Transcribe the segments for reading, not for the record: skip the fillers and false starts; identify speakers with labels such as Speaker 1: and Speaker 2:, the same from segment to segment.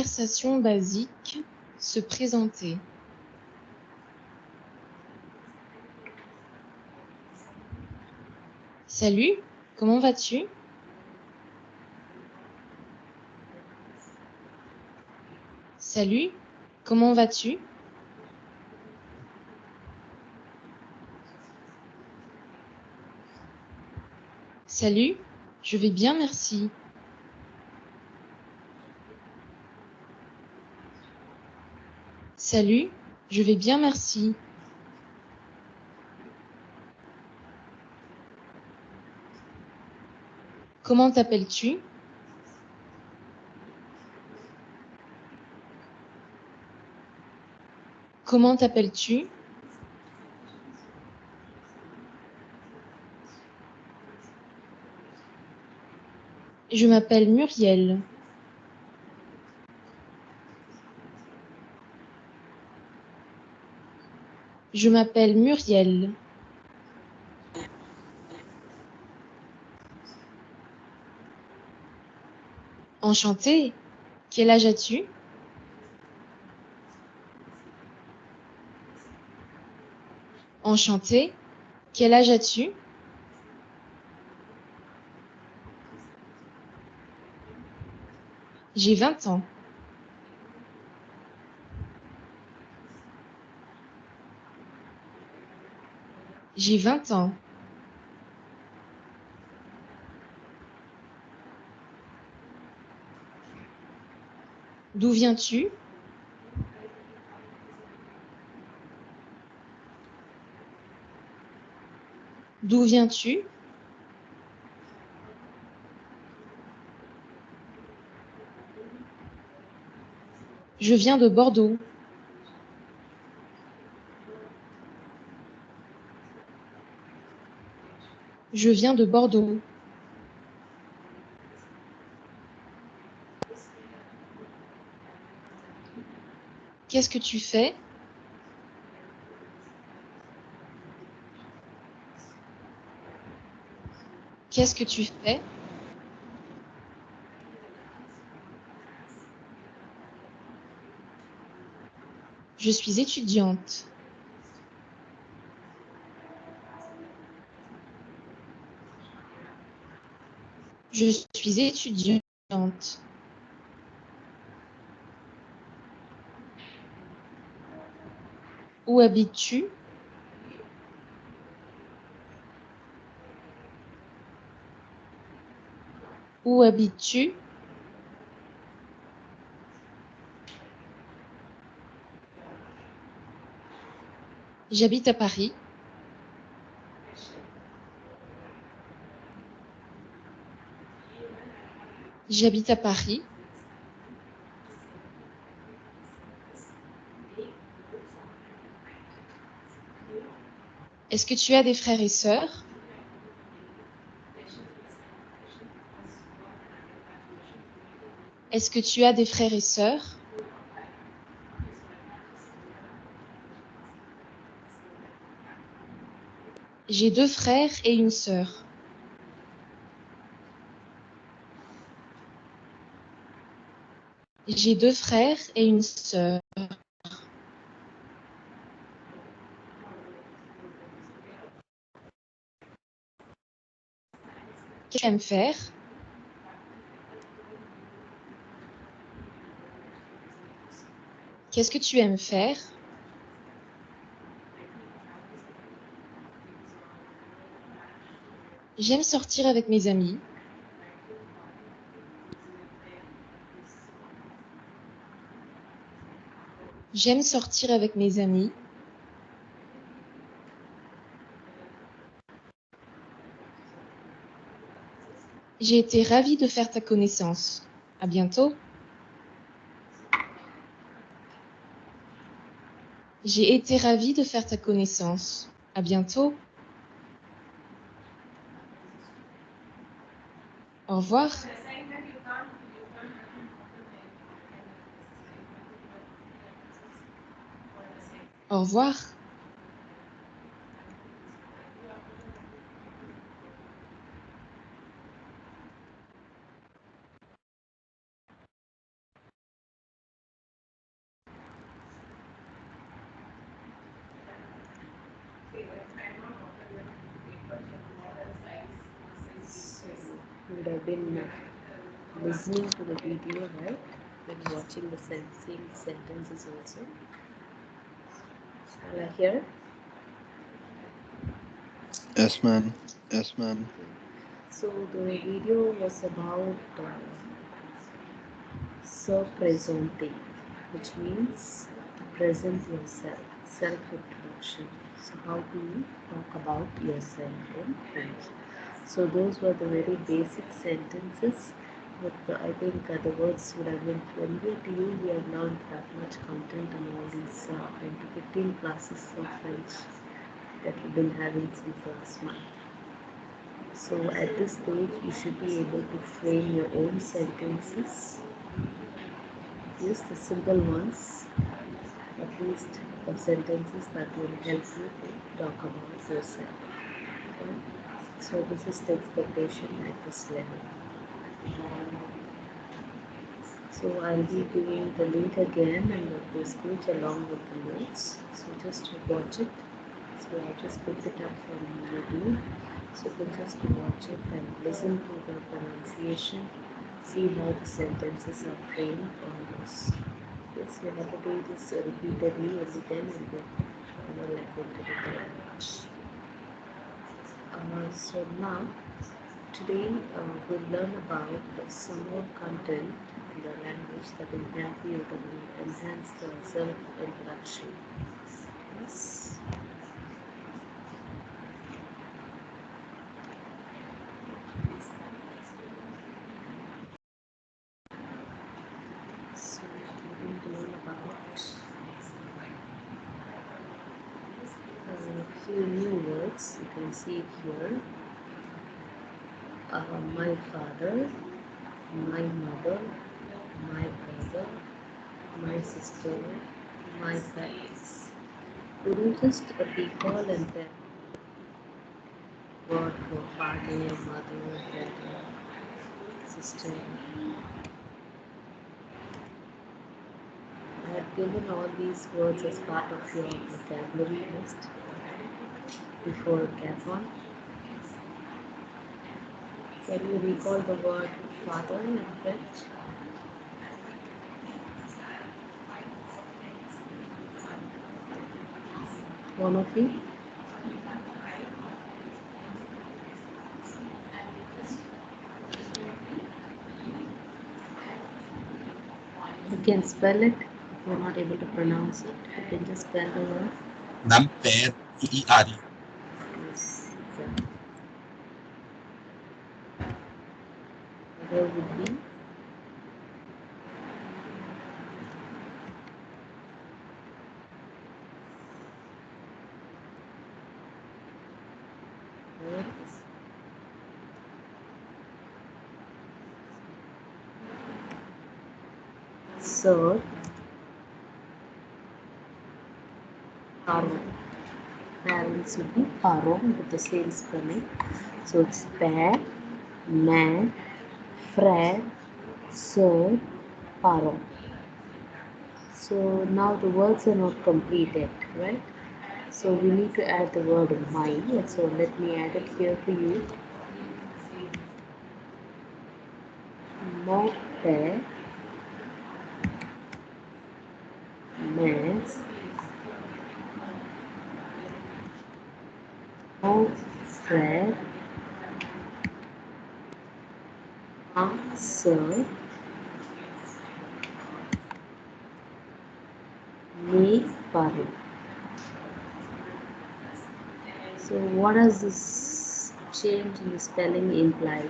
Speaker 1: Conversation basique, se présenter. Salut, comment vas-tu? Salut, comment vas-tu? Salut, je vais bien, merci. Salut, je vais bien, merci. Comment t'appelles-tu? Comment t'appelles-tu? Je m'appelle Muriel. Je m'appelle Muriel. Enchantée. Quel âge as-tu? Enchantée. Quel âge as-tu? J'ai 20 ans. J'ai 20 ans. D'où viens-tu? D'où viens-tu? Je viens de Bordeaux. Je viens de Bordeaux. Qu'est-ce que tu fais? Qu'est-ce que tu fais? Je suis étudiante. Je suis étudiante. Où habites-tu? Où habites-tu? J'habite à Paris. J'habite à Paris. Est-ce que tu as des frères et sœurs? Est-ce que tu as des frères et sœurs? J'ai 2 frères et une sœur. J'ai 2 frères et une sœur. Qu'est-ce que tu aimes faire? Qu'est-ce que tu aimes faire? J'aime sortir avec mes amis. J'aime sortir avec mes amis. J'ai été ravie de faire ta connaissance. À bientôt. J'ai été ravie de faire ta connaissance. À bientôt. Au revoir. Au revoir.
Speaker 2: would have been listening to the video, right? And watching the same sentences also. Shall I hear?
Speaker 3: Yes, ma'am.
Speaker 2: Yes, ma'am. So the video was about se presente, which means to present yourself, self-introduction. So how do you talk about yourself in French? So those were the very basic sentences. But I think the words would have been familiar to you. We have learned that much content on all these 10 to 15 classes of French that we've been having since last month. So at this stage, you should be able to frame your own sentences. Use the simple ones, at least the sentences that will help you to talk about yourself. Okay? So this is the expectation at this level. So I'll be giving the link again and the speech along with the notes. So just to watch it. So I just picked it up from YouTube. So you can just watch it and listen to the pronunciation. See how the sentences are framed on this. Yes, you have to do this repeatedly every time and get more acquainted with the language. So now today we'll learn about some more content in the language that will help you to enhance the self-introduction. Yes. So we're going to learn about a few new words. You can see it here. My father, my mother, my brother, my sister, my parents. We don't just recall and then word for father, mother, brother, sister. I had given all these words as part of your vocabulary list before cap on. Can you recall the word father in French? One of you? You can spell it. If you're not able to pronounce it, you can just spell the word.
Speaker 4: Namper.
Speaker 2: Yes, exactly. Other would be words. Sir, Paron. Parents would be Paron with the same spelling. So it's père, mère, frère, sœur, parent. So now the words are not completed, right? So we need to add the word my. So let me add it here for you. Mon père, mes, mon frère, ma sœur, mes parents. So what does this change in the spelling imply?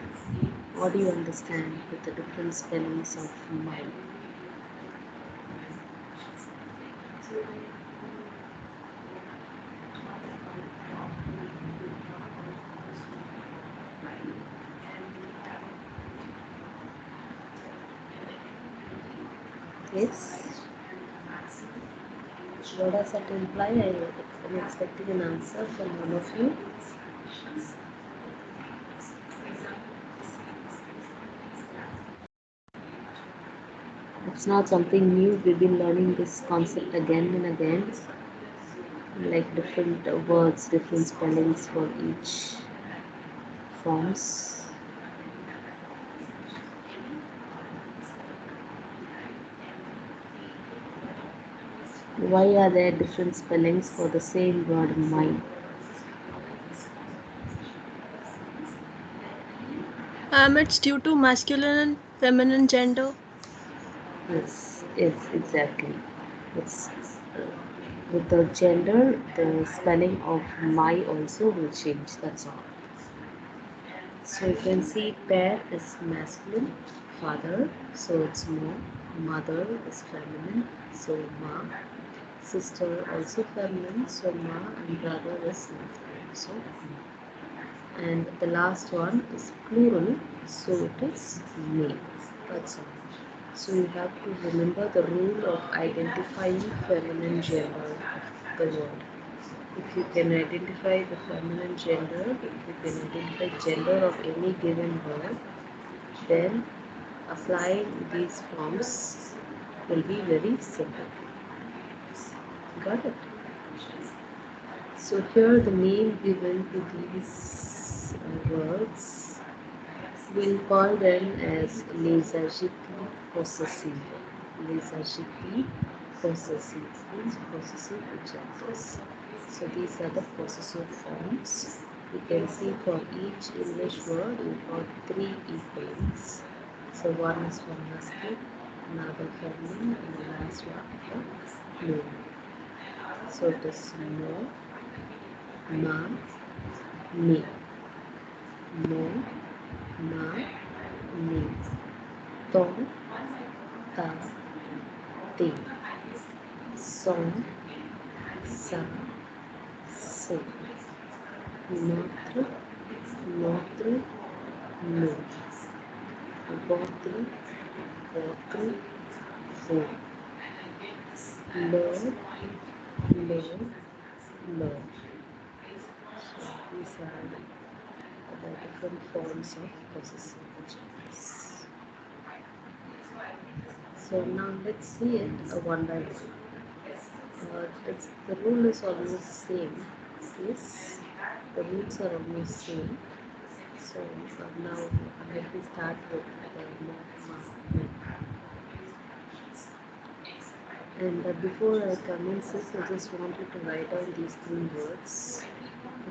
Speaker 2: What do you understand with the different spellings of my? Yes? What does that imply? I'm expecting an answer from one of you. It's not something new. We've been learning this concept again and again, like different words, different spellings for each forms. Why are there different spellings for the same word mind?
Speaker 3: It's due to masculine and feminine gender.
Speaker 2: Yes, exactly. It's with the gender, the spelling of my also will change. That's all. So you can see pair is masculine, father, so it's mo. Mother is feminine, so ma. Sister also feminine, so ma, and brother is masculine, so ma. And the last one is plural, so it is male. That's all. So you have to remember the rule of identifying feminine gender of the word. If you can identify the feminine gender, if you can identify gender of any given word, then applying these forms will be very simple. Got it? So here the name given to these words, we'll call them as lézardically possessive. Lézardically possessive means possessive adjectives. So these are the possessive forms. You can see for each English word we've got three equals. So one is for masculine, another feminine, and the last one for plural. So it is mo, ma, me. Mo, ma, me. To, ta, te. Son, sa, se. Notre, notre, nous. Votre, votre, vous. Leur, leur, leur. So these are the different forms of possessive adjectives. So now let's see it one by one. The rule is almost same. Yes, the rules are almost same. So now let me start with the ma, me. And before I commence this, I just wanted to write down these three words.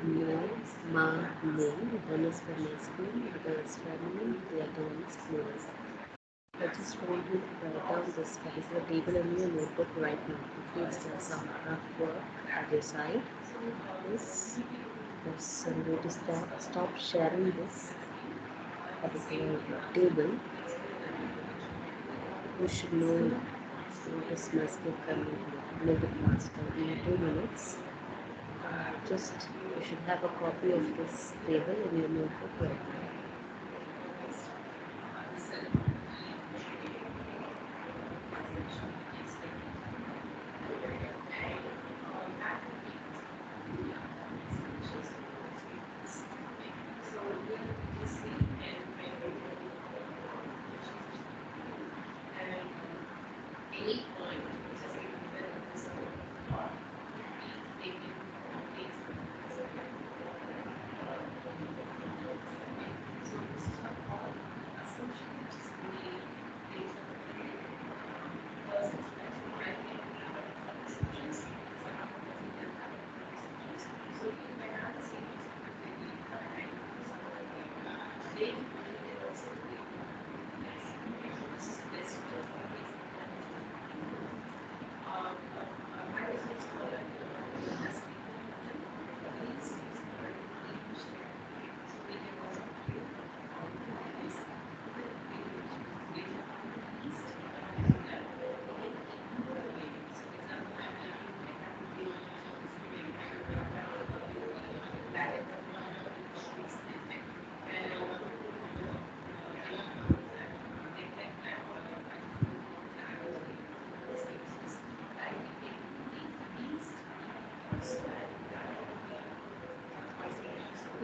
Speaker 2: Mo, ma, me. One is for masculine, the other is feminine, the other one is plural. I just want you to write down this particular table in your notebook right now. In case there's some rough work at your side, yes, because I'm going to stop sharing this particular table. You should know what is masculine, feminine. Make it last in 2 minutes. Just you should have a copy of this table in your notebook right now.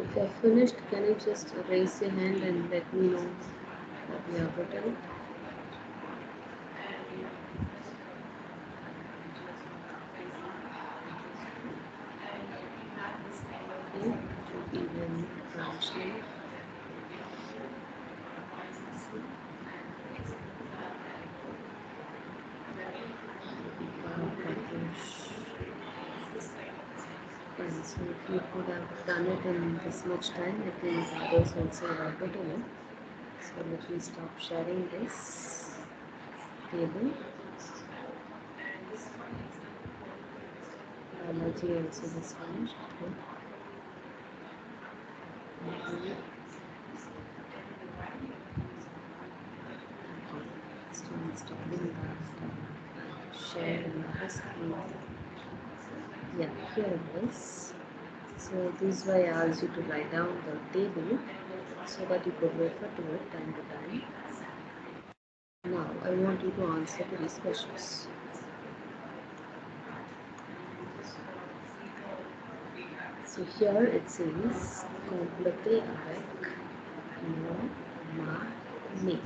Speaker 2: If you're finished, can you just raise your hand and let me know that you have written? Okay, even functional. So if you could have done it in this much time, I think others also have it in it. So let me stop sharing this table. Malathy also just finished. Okay. So installing that, share another screen. Yeah, here it is. So this is why I asked you to write down the table so that you could refer to it time to time. Now I want you to answer to these questions. So here it says complétez avec nom, ma, me.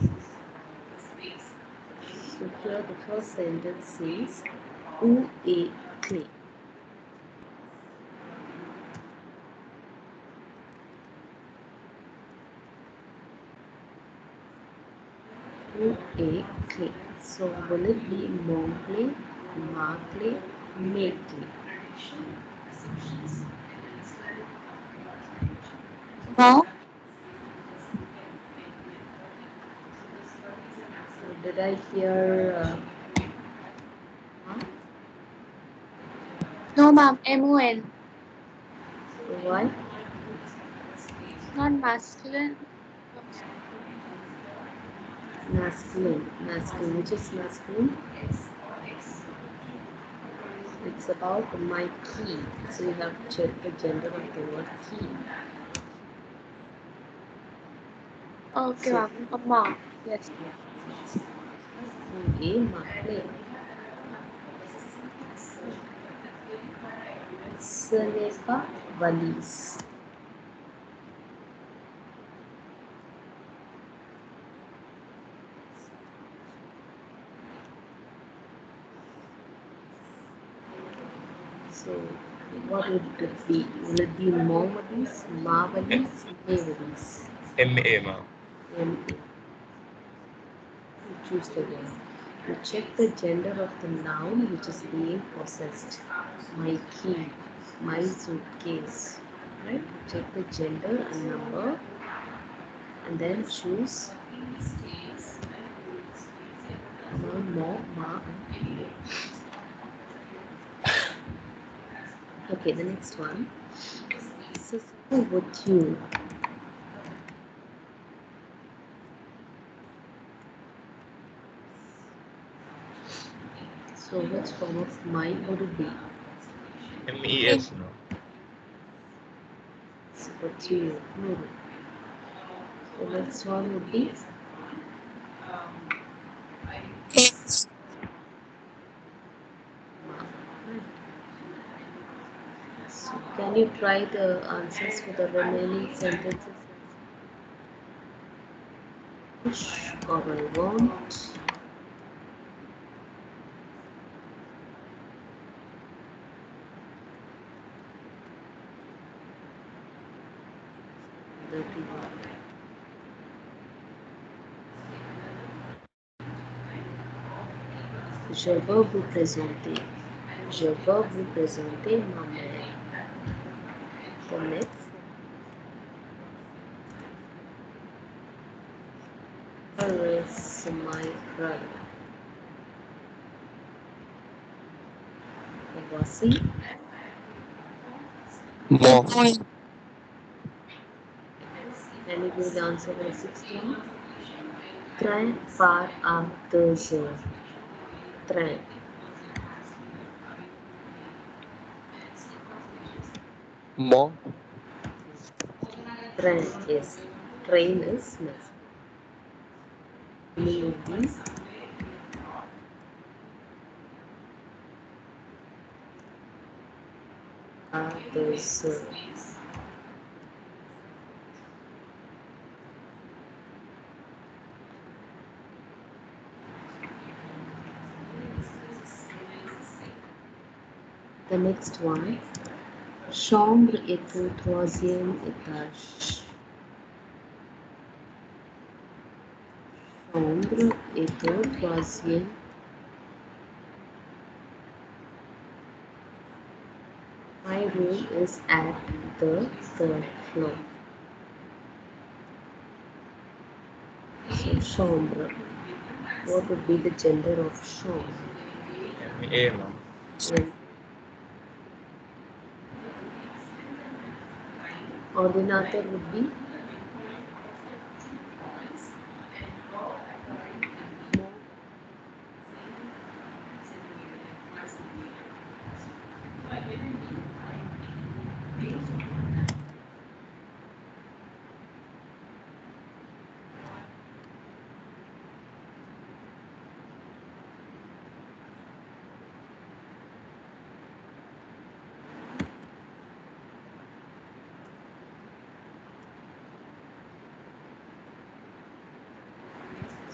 Speaker 2: So here the first sentence says où est clé. Où est clé. So will it be mon clé, ma clé, mes clé?
Speaker 4: No,
Speaker 2: So did I hear
Speaker 4: no, ma'am. MON,
Speaker 2: why?
Speaker 4: not masculine.
Speaker 2: Masculine. Masculine. Which is masculine? It's about my key. So you have to check the gender of the word key.
Speaker 4: Okay,
Speaker 2: So,
Speaker 4: ma'am. Ma. Yes.
Speaker 2: où est ma clé? Ce n'est pas valise. So what would it be? Will it be mon valise, ma valise, mes valise?
Speaker 5: MA, ma'am.
Speaker 2: M-A. You choose the word. You check the gender of the noun which is being possessed. My key, my suitcase. Right? You check the gender and number and then choose noun, mo, ma, and me. Okay, the next one. So would you? So which form of mine would it be?
Speaker 5: MES, no.
Speaker 2: So would you? Plural. The next one would be
Speaker 4: Yes.
Speaker 2: ma. So can you try the answers for the remaining sentences? Wish or I want. Dirty word. Je veux vous présenter. Je veux vous présenter ma mère. The next is my brother. Voici.
Speaker 5: Mo.
Speaker 2: Can you give the answer for the sixth one? Train part à 2 heures. Train.
Speaker 5: Mo.
Speaker 2: Train is. Train is next. Meaning would be à 2 heures. The next one. Chambre est au 3e étage. Chambre est au 3e. My room is at the third floor. So chambre. What would be the gender of chambre?
Speaker 5: A, ma'am.
Speaker 2: And ordinateur would be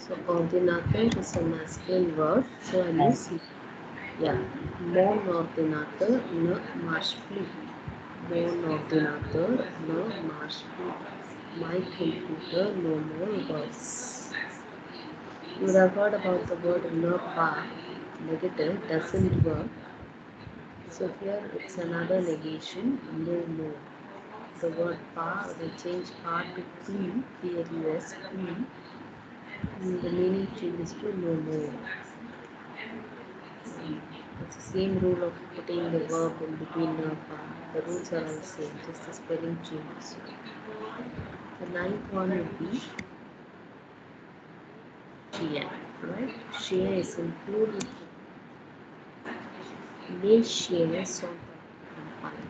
Speaker 2: so ordinateur is a masculine word. So I use yeah. Mon ordinateur ne marche plus. Mon ordinateur ne marche plus. My computer no more works. You would have heard about the word ne pas, negative, doesn't work. So here it's another negation, no more. The word pa will change pa to plus, plus, plus, and the meaning changes to no more. It's the same rule of putting the verb in between the pa. The rules are all the same, just the spelling changes. The ninth one would be chien, right? Chien is included. Les chiens sont en campagne.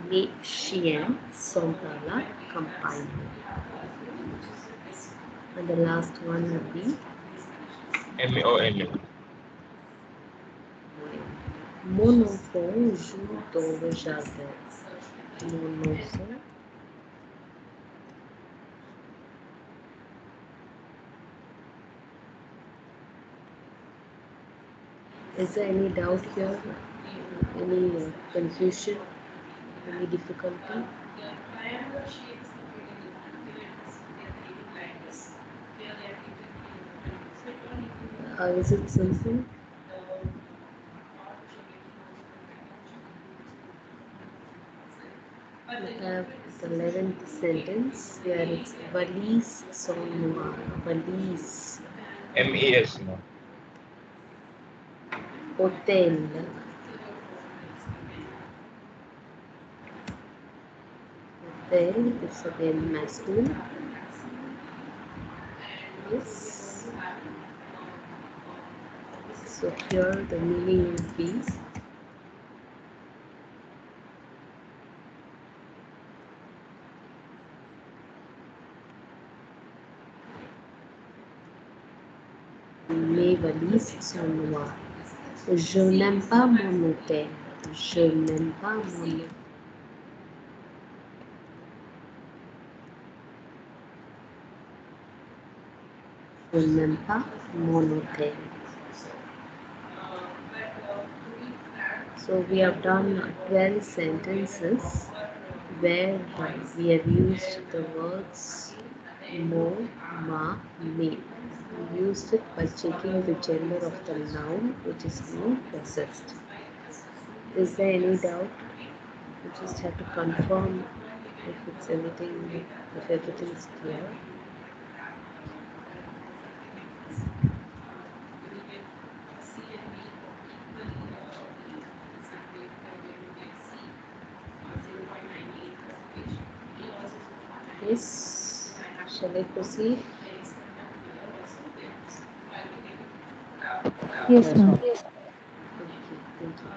Speaker 2: Les chiens sont à la campagne. And the last one would be
Speaker 5: MON.
Speaker 2: mon enfant joue dans le jardin. Mon enfant Is there any doubt here? Any confusion? Any difficulty? Is it simple? We have the 11th sentence where it's valise sont noir. Valise.
Speaker 5: MES, ma'am.
Speaker 2: Hotel. Hotel is again masculine. Yes. So here the meaning would be mes valises sont noires. Je n'aime pas mon hôtel. Je n'aime pas mon hôtel. Je n'aime pas mon hôtel. So we have done 12 sentences where we have used the words mo, ma, me. We used it by checking the gender of the noun, which is being possessed. Is there any doubt? You just have to confirm if everything is clear. Yes. Shall I proceed?
Speaker 1: Yes, ma'am.
Speaker 2: Okay, thank you.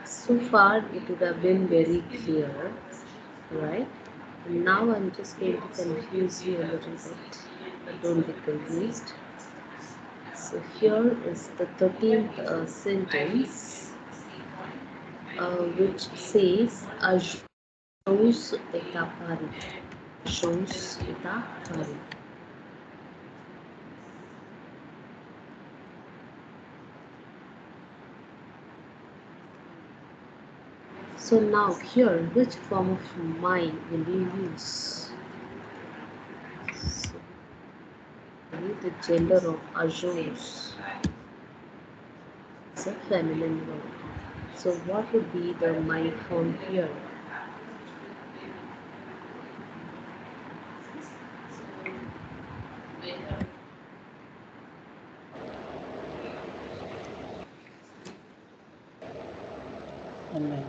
Speaker 2: So far, it would have been very clear, right? Now I'm just going to confuse you a little bit, but don't get confused. So here is the 13th sentence, which says a chose est à Paris. Chose est à Paris. So now here, which form of mine will you use? So, the gender of Azores. It's a feminine word. So what would be the my form here?
Speaker 6: MA.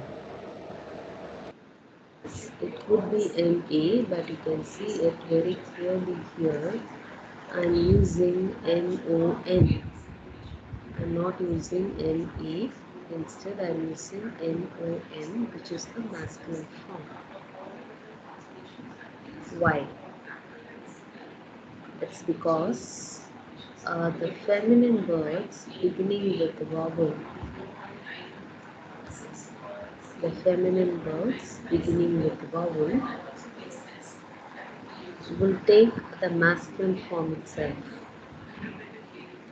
Speaker 2: It would be MA, but you can see it very clearly here. I'm using MON. I'm not using MA. Instead, I'm using MON, which is the masculine form. Why? It's because the feminine words beginning with vowel, the feminine words beginning with vowel will take the masculine form itself.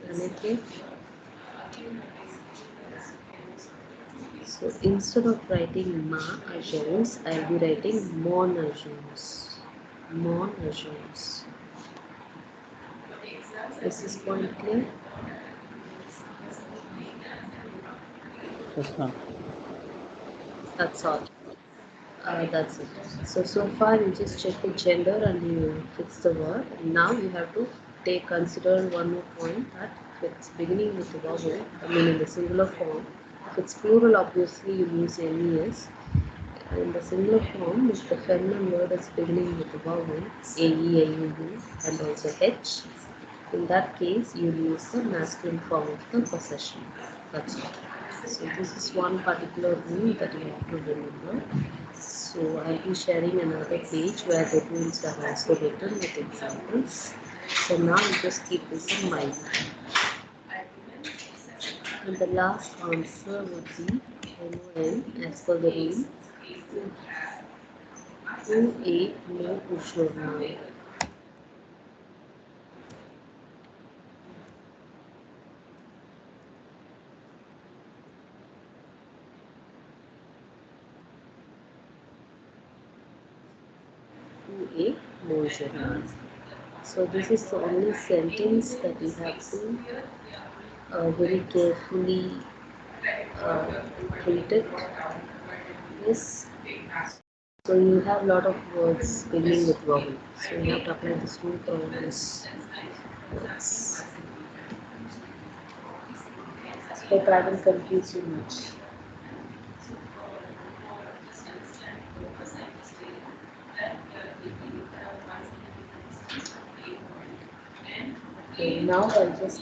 Speaker 2: Okay? So instead of writing ma Jones, I'll be writing mon Jones. Mon Jones. Is this point clear?
Speaker 6: Yes, ma'am.
Speaker 2: That's all. That's it. So far you just check the gender and you fix the word. Now you have to consider one more point that if it's beginning with the vowel, I mean in the singular form. If it's plural, obviously you use MES. In the singular form, if the feminine word is beginning with the vowel AE, AUU, and also H, in that case you use the masculine form of the possession. That's all. So this is one particular rule that you have to remember. So I'll be sharing another page where the rules are also written with examples. So now you just keep this in mind. And the last answer would be MON as per the rule. Who ate no ushurna? Who ate no ushurna? So this is the only sentence that we have to very carefully treat it. Yes. So you have a lot of words beginning with vowel. So you have to apply this rule for all these words. Hope I will confuse you much. Okay, now I'll just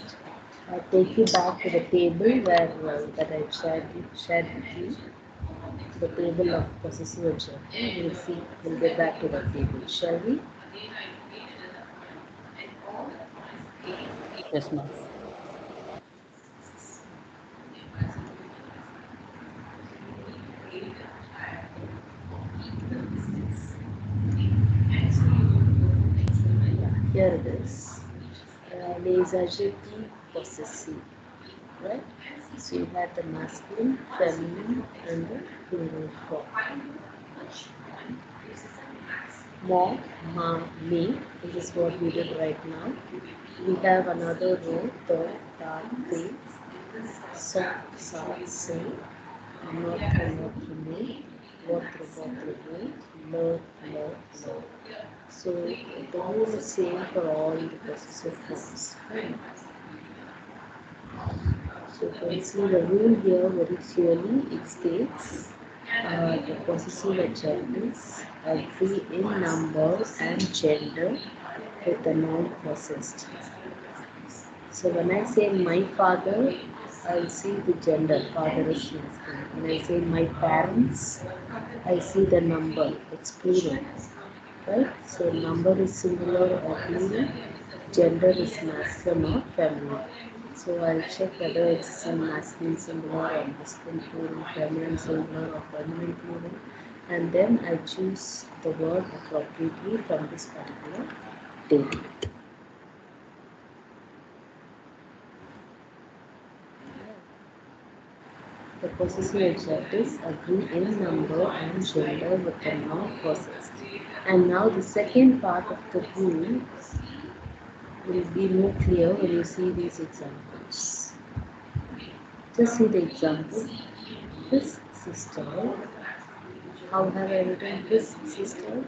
Speaker 2: take you back to the table where that I shared with you. The table of possessive adjective. We'll see. We'll get back to that table, shall we?
Speaker 6: Yes, ma'am.
Speaker 2: Here it is. Les adjectifs possessive, right? So you had the masculine, feminine, and the plural form. More, ma, me. This is what we did right now. We have another row, the, ta, te, sa, se, not, no, votre, le, le. So the rule is same for all the possessive forms. Right? So you can see the rule here very clearly. It states the possessive adjectives agree in number and gender with the noun possessed. So when I say my father, I'll see the gender, father is masculine. When I say my parents, I see the number, it's plural. Right? So number is singular or plural, gender is masculine or feminine. So I'll check whether it's in masculine singular or masculine plural, feminine singular or feminine plural, and then I choose the word appropriately from this particular table. The possessive adjectives agree in number and gender with the noun possessed. And now the second part of the rule will be more clear when you see these examples. Just see the example. His sister. How have I written his sister?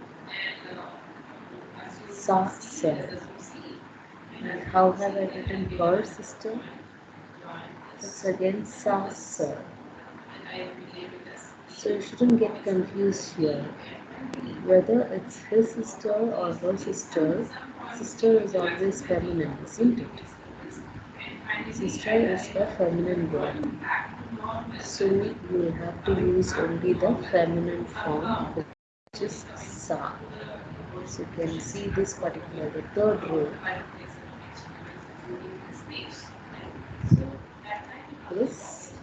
Speaker 2: Sa, sir. And how have I written her sister? It's again sa, sir. So you shouldn't get confused here. Whether it's his sister or her sister, sister is always feminine, isn't it? Sister is a feminine word. So you have to use only the feminine form, which is sa. So you can see this particular, the third row is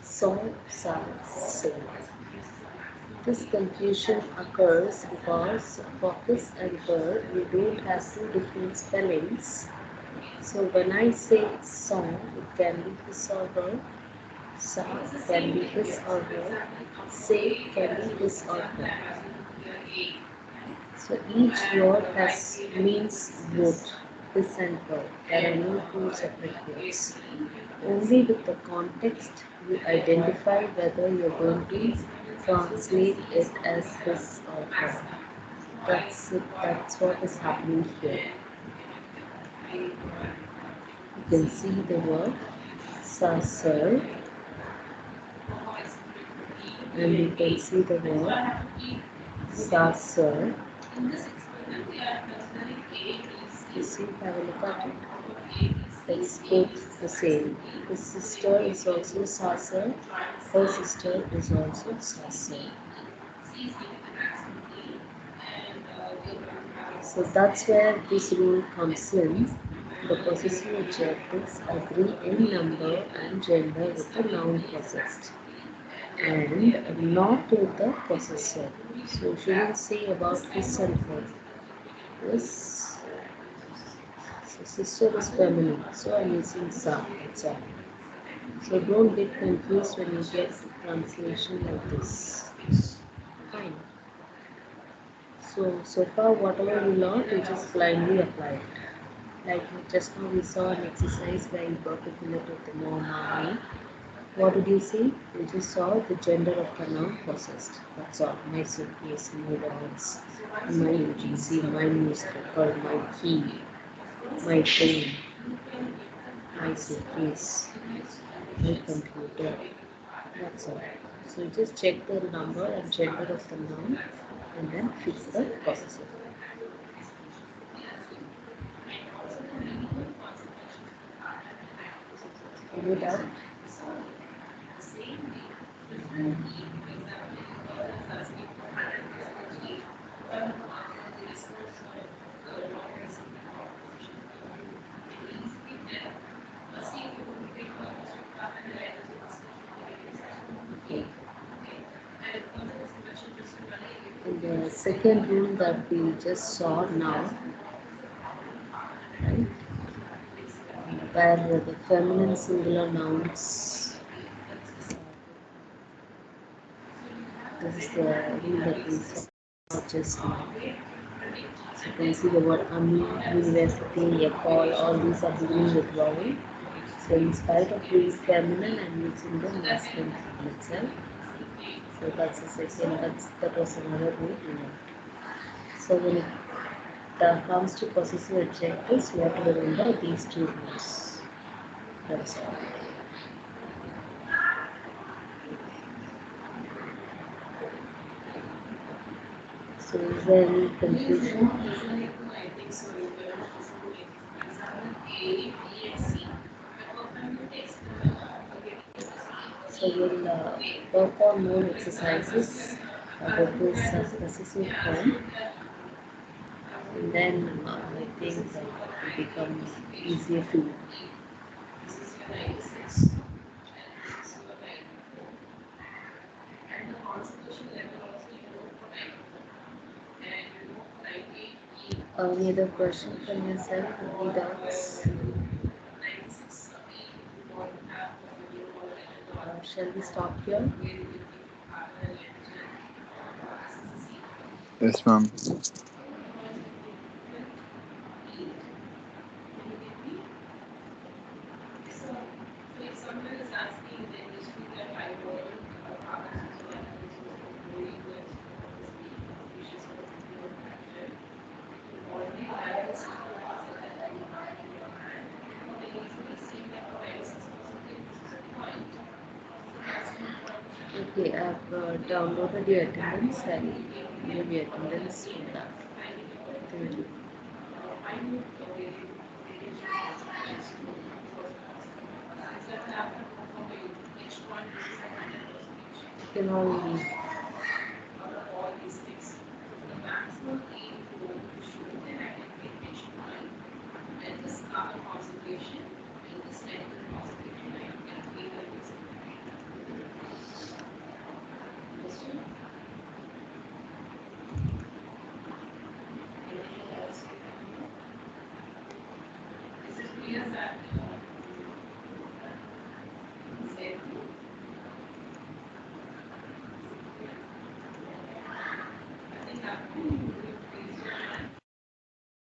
Speaker 2: so, sa, so. This confusion occurs because for his and her, we don't have two different spellings. So when I say song, it can be his or her. Sa can be his or her. Say can be his or her. So each word has means both his and her. There are no two separate words. Only with the context you identify whether you're going to translate it as his or her. That's it. That's what is happening here. You can see the word sasser, and you can see the word sasser. You see, have a look at it. It's both the same. His sister is also sasser. Her sister is also sasser. So that's where this rule comes in. The possessive adjectives agree in number and gender with the noun possessed and not with the possessor. So you shouldn't say about his and her. His so sister is feminine, so I'm using sa, that's all. So don't get confused when you get translation like this. Fine. So far whatever you learned, you just blindly apply it. Like just now we saw an exercise where you got to fill it with the noun harmony. What did you see? You just saw the gender of the noun possessed. That's all. My suitcase, my dogs, my agency, my newspaper, my key, my train, my suitcase, my computer. That's all. So you just check the number and gender of the noun and then fix the possessive. Any doubt? Okay. And the second rule that we just saw now, right? Where the feminine singular nouns, this is the rule that we saw just now. So you can see the word ami, university, a call, all these are beginning with vowel. So in spite of being feminine, I'm using the masculine form itself. So that's the second, that was another rule. So when it comes to possessive adjectives, we have to remember these two rules. That's all. So is there any confusion? So we'll work on more exercises with this possessive form, and then I think that it will become easier to you. Any other question from yourself? Any doubts? Shall we stop here?
Speaker 7: Yes, ma'am.
Speaker 2: Okay, I've downloaded your attendance and give your attendance for that. Thank you. You can all leave.